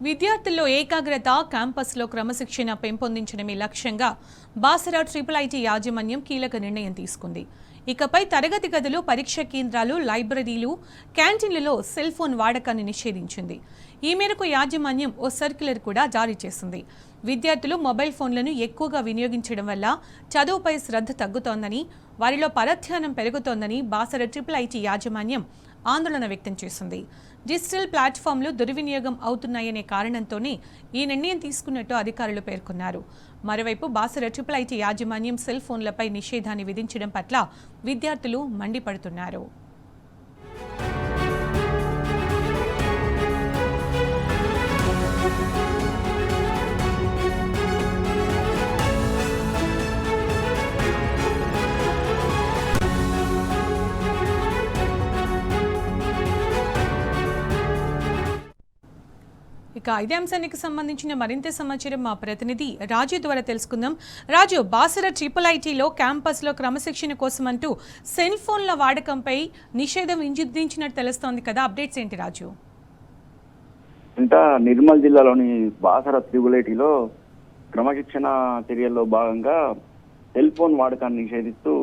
విద్యార్థుల్లో ఏకాగ్రత, క్యాంపస్లో క్రమశిక్షణ పెంపొందించడమే లక్ష్యంగా బాసర ఐఐటి యాజమాన్యం కీలక నిర్ణయం తీసుకుంది. ఇకపై తరగతి గదులు, పరీక్ష కేంద్రాలు, లైబ్రరీలు, క్యాంటీన్లలో సెల్ ఫోన్ వాడకాన్ని నిషేధించింది. ఈ మేరకు యాజమాన్యం ఓ సర్క్యులర్ కూడా జారీ చేసింది. విద్యార్థులు మొబైల్ ఫోన్లను ఎక్కువగా వినియోగించడం వల్ల చదువుపై శ్రద్ధ తగ్గుతోందని, వారిలో పరధ్యానం పెరుగుతోందని బాసర ఐఐటి యాజమాన్యం ఆందోళన వ్యక్తం చేసింది. డిజిటల్ ప్లాట్ఫామ్లు దుర్వినియోగం అవుతున్నాయనే కారణంతోనే ఈ నిర్ణయం తీసుకున్నట్టు అధికారులు పేర్కొన్నారు. మరోవైపు బాసర ఐఐటి యాజమాన్యం సెల్ ఫోన్లపై నిషేధాన్ని విధించడం పట్ల విద్యార్థులు మండిపడుతున్నారు. ఇక ఇదే అంశానికి సంబంధించిన మరింత సమాచారం మా ప్రతినిధి రాజు ద్వారా తెలుసుకుందాం. రాజు, బాసర ఐఐటిలో క్యాంపస్లో క్రమశిక్షణ కోసం అంటూ సెల్ ఫోన్ల వాడకంపై నిషేధం విధించినట్టు తెలుస్తోంది కదా, అప్డేట్స్ ఏంటి రాజు? ఇంకా నిర్మల్ జిల్లాలోని బాసర ఐఐటిలో క్రమశిక్షణ చర్యల్లో భాగంగా సెల్ ఫోన్ వాడకాన్ని నిషేధిస్తూ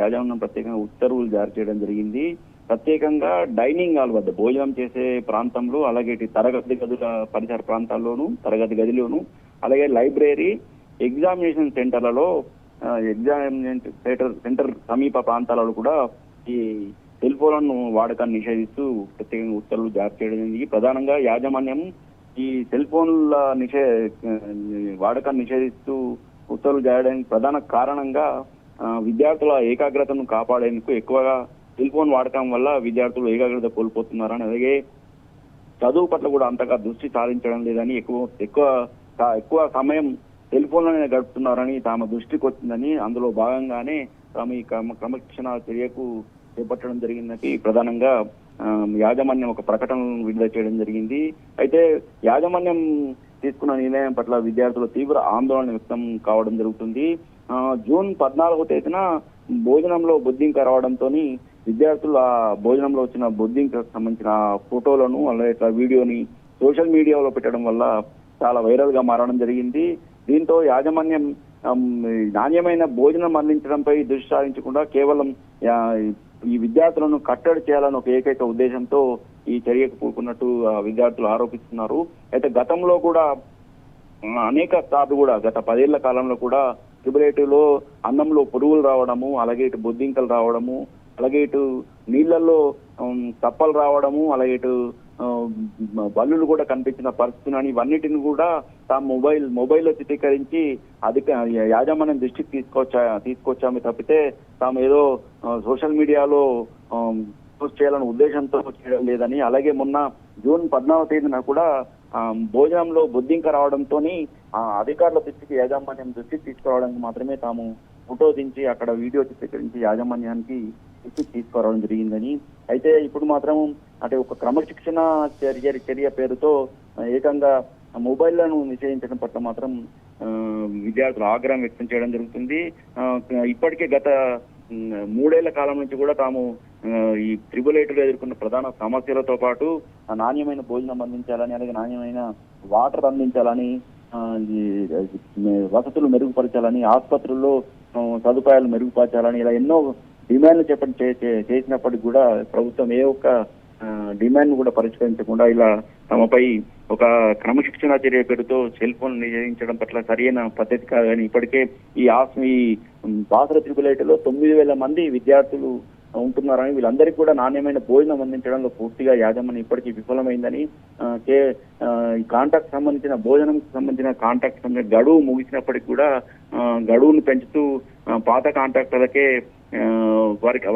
యాజమాన్యం ప్రత్యేకంగా ఉత్తర్వులు జారీ చేయడం జరిగింది. ప్రత్యేకంగా డైనింగ్ హాల్ వద్ద భోజనం చేసే ప్రాంతంలో, అలాగే తరగతి గదుల పరిసర ప్రాంతాల్లోనూ, తరగతి గదిలోను, అలాగే లైబ్రరీ, ఎగ్జామినేషన్ సెంటర్లలో, ఎగ్జామినేషన్ సెంటర్ సమీప ప్రాంతాలలో కూడా ఈ సెల్ ఫోన్లను వాడకాన్ని నిషేధిస్తూ ప్రత్యేకంగా ఉత్తర్వులు జారీ చేయడం జరిగింది. ప్రధానంగా యాజమాన్యం ఈ సెల్ ఫోన్ల వాడకాన్ని నిషేధిస్తూ ఉత్తర్వులు చేయడానికి ప్రధాన కారణంగా విద్యార్థుల ఏకాగ్రతను కాపాడేందుకు ఎక్కువగా సెల్ ఫోన్ వాడకం వల్ల విద్యార్థులు ఏకాగ్రత కోల్పోతున్నారని, అలాగే చదువు పట్ల కూడా అంతగా దృష్టి సారించడం లేదని, ఎక్కువ సమయం సెల్ ఫోన్లోనే గడుపుతున్నారని తమ దృష్టికి వచ్చిందని, అందులో భాగంగానే తాము ఈ క్రమశిక్షణ చర్యకు చేపట్టడం జరిగిందని ప్రధానంగా యాజమాన్యం ఒక ప్రకటన విడుదల చేయడం జరిగింది. అయితే యాజమాన్యం తీసుకున్న నిర్ణయం పట్ల విద్యార్థులు తీవ్ర ఆందోళన వ్యక్తం కావడం జరుగుతుంది. జూన్ 14వ తేదీన భోజనంలో బొద్దింక రావడంతో విద్యార్థులు ఆ భోజనంలో వచ్చిన బొద్దింకకు సంబంధించిన ఫోటోలను, అలాగే వీడియోని సోషల్ మీడియాలో పెట్టడం వల్ల చాలా వైరల్ గా మారడం జరిగింది. దీంతో యాజమాన్యం నాణ్యమైన భోజనం అందించడంపై దృష్టి సారించకుండా కేవలం ఈ విద్యార్థులను కట్టడి చేయాలని ఒక ఏకైక ఉద్దేశంతో ఈ చర్యకు పూనుకున్నట్టు విద్యార్థులు ఆరోపిస్తున్నారు. అయితే గతంలో కూడా అనేక సార్లు కూడా గత 10 ఏళ్ల కాలంలో కూడా ఐఐటిలో అన్నంలో పురుగులు రావడము, అలాగే ఇటు బొద్దింకలు రావడము, అలాగే ఇటు నీళ్లలో తప్పలు రావడము, అలాగే ఇటు బల్లులు కూడా కనిపించిన పరిస్థితులని, ఇవన్నిటిని కూడా తాము మొబైల్లో చిత్రీకరించి యాజమాన్యం దృష్టికి తీసుకొచ్చామే తప్పితే తాము ఏదో సోషల్ మీడియాలో పోస్ట్ చేయాలనే ఉద్దేశంతో చేయడం లేదని, అలాగే మొన్న జూన్ 14వ తేదీన కూడా భోజనంలో బొద్దింక రావడంతో అధికారుల దృష్టికి యాజమాన్యం దృష్టికి తీసుకురావడానికి మాత్రమే తాము ఫోటో దించి అక్కడ వీడియో చిత్రీకరించి యాజమాన్యానికి దృష్టికి తీసుకురావడం జరిగిందని. అయితే ఇప్పుడు మాత్రం అంటే ఒక క్రమశిక్షణ చర్య పేరుతో ఏకంగా మొబైల్లను నిషేధించడం పట్ల మాత్రం విద్యార్థులు ఆగ్రహం వ్యక్తం చేయడం జరుగుతుంది. ఇప్పటికే గత 3 ఏళ్ల కాలం నుంచి కూడా తాము ఈ ఐఐటిలో ఎదుర్కొన్న ప్రధాన సమస్యలతో పాటు నాణ్యమైన భోజనం అందించాలని, అలాగే నాణ్యమైన వాటర్ అందించాలని, వసతులు మెరుగుపరచాలని, ఆసుపత్రుల్లో సదుపాయాలు మెరుగుపరచాలని, ఇలా ఎన్నో డిమాండ్లు చేసినప్పటికీ కూడా ప్రభుత్వం ఏ ఒక్క డిమాండ్ కూడా పరిష్కరించకుండా ఇలా తమపై ఒక క్రమశిక్షణ చర్య పేరుతో సెల్ ఫోన్ నిషేధించడం పట్ల సరైన పద్ధతి కాదని, ఇప్పటికే ఈ బాసర ఐఐటిలో 9,000 మంది విద్యార్థులు ఉంటున్నారని, వీళ్ళందరికీ కూడా నాణ్యమైన భోజనం అందించడంలో పూర్తిగా యాజమాన్యం ఇప్పటికీ విఫలమైందని, ఈ కాంట్రాక్ట్ సంబంధించిన భోజనంకి సంబంధించిన కాంట్రాక్ట్ గడువు ముగిసినప్పటికీ కూడా గడువును పెంచుతూ పాత కాంట్రాక్టర్లకే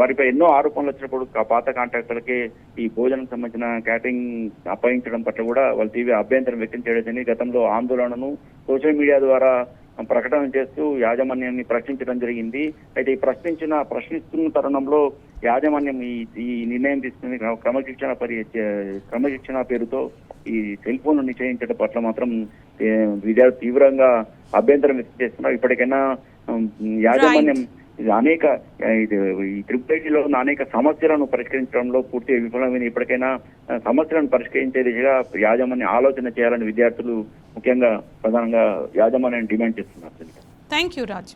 వారిపై ఎన్నో ఆరోపణలు వచ్చినప్పుడు పాత కాంట్రాక్టర్లకే ఈ భోజనం సంబంధించిన క్యాటరింగ్ అప్పగించడం పట్ల కూడా వాళ్ళు తీవ్ర అభ్యంతరం వ్యక్తం చేయడం, గతంలో ఆందోళనను సోషల్ మీడియా ద్వారా ప్రకటన చేస్తూ యాజమాన్యాన్ని ప్రశ్నించడం జరిగింది. అయితే ఈ ప్రశ్నిస్తున్న తరుణంలో యాజమాన్యం ఈ నిర్ణయం తీసుకుని క్రమశిక్షణ పేరుతో ఈ సెల్ ఫోన్ నిషేధించడం పట్ల మాత్రం విద్యార్థులు తీవ్రంగా అభ్యంతరం వ్యక్తం చేస్తున్నారు. ఇప్పటికైనా యాజమాన్యం ఇది అనేక ఈ ట్రిపుల్ ఉన్న అనేక సమస్యలను పరిష్కరించడంలో పూర్తిగా విఫలమైన ఇప్పటికైనా సమస్యలను పరిష్కరించే దిశగా యాజమాన్యం ఆలోచన చేయాలని విద్యార్థులు ముఖ్యంగా ప్రధానంగా యాజమాన్యాన్ని డిమాండ్ చేస్తున్నారు. Thank you Raj.